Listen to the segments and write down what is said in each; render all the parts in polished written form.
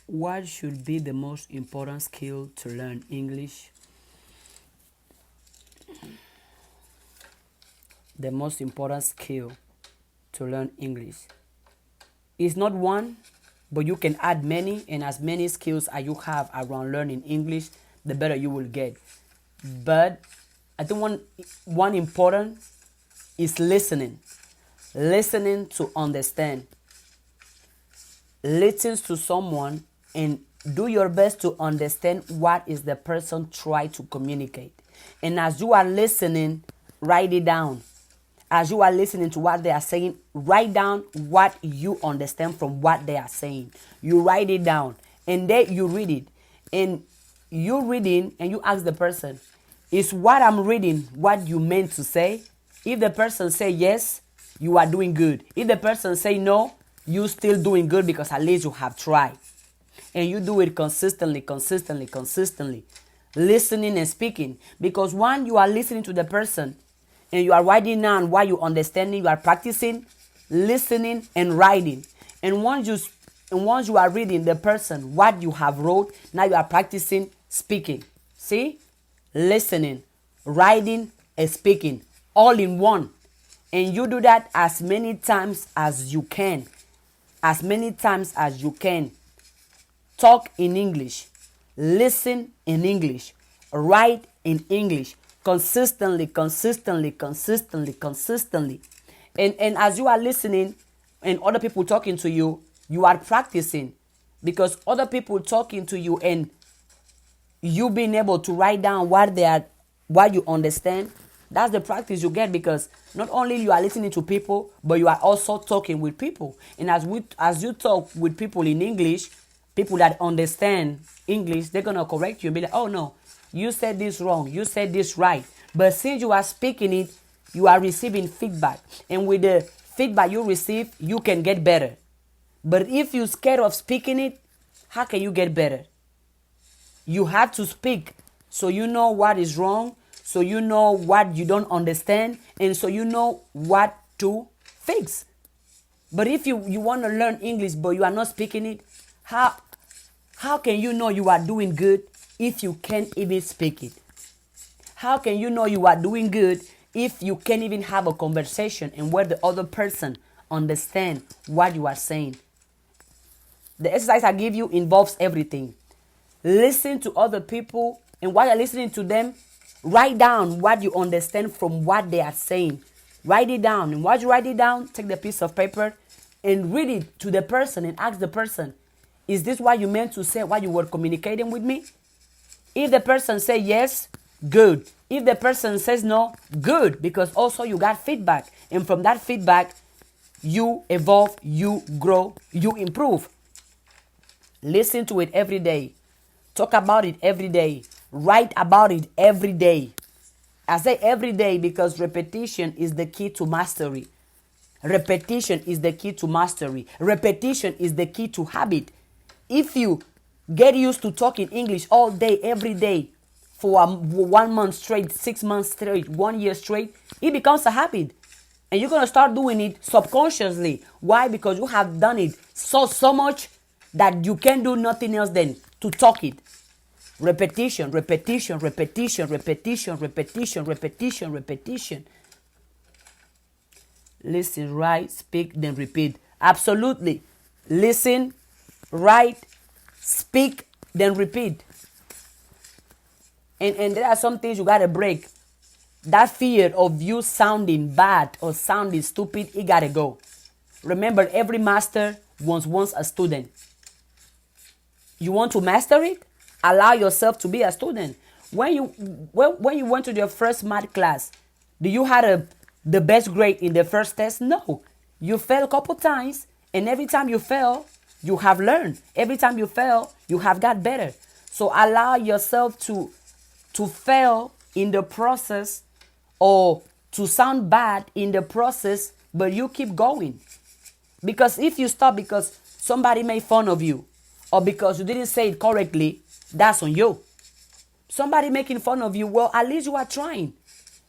What should be the most important skill to learn English? The most important skill to learn English is not one, but you can add many, and as many skills as you have around learning English, the better you will get. But I think one important is listening. Listening to understand. Listen to someone and do your best to understand what is the person trying to communicate. And as you are listening, write it down. As you are listening to what they are saying, write down what you understand from what they are saying. You write it down and then you read it. And you reading and you ask the person, is what I'm reading what you meant to say? If the person say yes, you are doing good. If the person say no, you still doing good because at least you have tried. And you do it consistently. Listening and speaking. Because when you are listening to the person and you are writing down what you understanding, you are practicing, listening and writing. And once you are reading the person what you have wrote, now you are practicing speaking. See? Listening, writing and speaking all in one. And you do that as many times as you can. As many times as you can. Talk in English. Listen in English. Write in English. Consistently. And as you are listening and other people talking to you, you are practicing. Because other people talking to you and you being able to write down what you understand, that's the practice you get, because not only you are listening to people, but you are also talking with people. And as you talk with people in English, people that understand English, they're gonna correct you and be like, oh no, you said this wrong, you said this right. But since you are speaking it, you are receiving feedback. And with the feedback you receive, you can get better. But if you're scared of speaking it, how can you get better? You have to speak so you know what is wrong, so you know what you don't understand, and so you know what to fix. But if you want to learn English but you are not speaking it, how can you know you are doing good if you can't even speak it? How can you know you are doing good if you can't even have a conversation and where the other person understand what you are saying? The exercise I give you involves everything. Listen to other people, and while you're listening to them, write down what you understand from what they are saying. Write it down, and once you write it down, take the piece of paper and read it to the person and ask the person, is this what you meant to say, what you were communicating with me? If the person says yes, good. If the person says no, good, because also you got feedback. And from that feedback, you evolve, you grow, you improve. Listen to it every day. Talk about it every day. Write about it every day. I say every day because repetition is the key to mastery. Repetition is the key to mastery. Repetition is the key to habit. If you get used to talking English all day, every day, for 1 month straight, 6 months straight, 1 year straight, it becomes a habit. And you're going to start doing it subconsciously. Why? Because you have done it so much that you can't do nothing else than to talk it. Repetition. Listen, write, speak, then repeat. Absolutely. Listen, write, speak, then repeat. And there are some things you gotta break. That fear of you sounding bad or sounding stupid, it gotta go. Remember, every master was once a student. You want to master it? Allow yourself to be a student. When you went to your first math class, do you had the best grade in the first test? No. You failed a couple times, and every time you fail, you have learned. Every time you fail, you have got better. So allow yourself to fail in the process, or to sound bad in the process, but you keep going. Because if you stop because somebody made fun of you, or because you didn't say it correctly, that's on you. Somebody making fun of you, well, at least you are trying.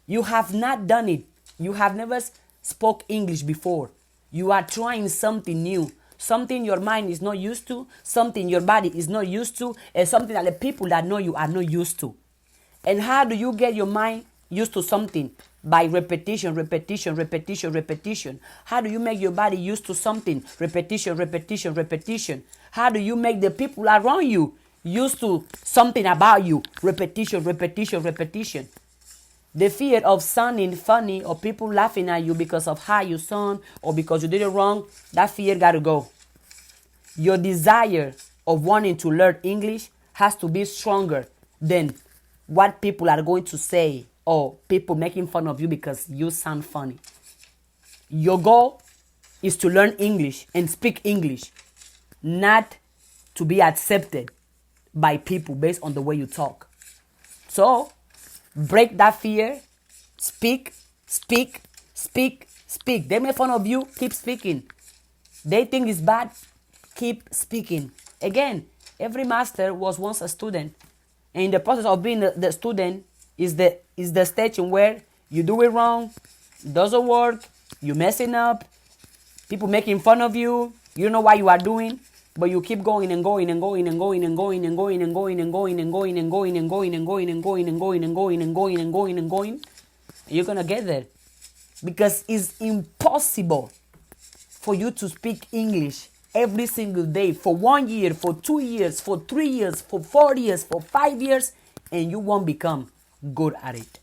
You have not done it. You have never spoke English before. You are trying something new. something your mind is not used to, something your body is not used to, and something that the people that know you are not used to. And how do you get your mind used to something? By repetition, repetition, repetition, repetition. How do you make your body used to something? Repetition, repetition, repetition. How do you make the people around you used to something about you? Repetition, repetition, repetition. The fear of sounding funny or people laughing at you because of how you sound or because you did it wrong, that fear got to go. Your desire of wanting to learn English has to be stronger than what people are going to say or people making fun of you because you sound funny. Your goal is to learn English and speak English, not to be accepted by people based on the way you talk. So, break that fear. Speak, speak, speak, speak. They make fun of you, keep speaking. They think it's bad, keep speaking. Again, every master was once a student. And in the process of being the student is the stage in where you do it wrong, it doesn't work, you messing up, people making fun of you, you don't know what you are doing, but you keep going and going and going and going and going and going and going and going and going and going and going and going and going and going and going and going and going and going, you're gonna get there. Because it's impossible for you to speak English every single day for 1 year, for 2 years, for 3 years, for 4 years, for 5 years, and you won't become good at it.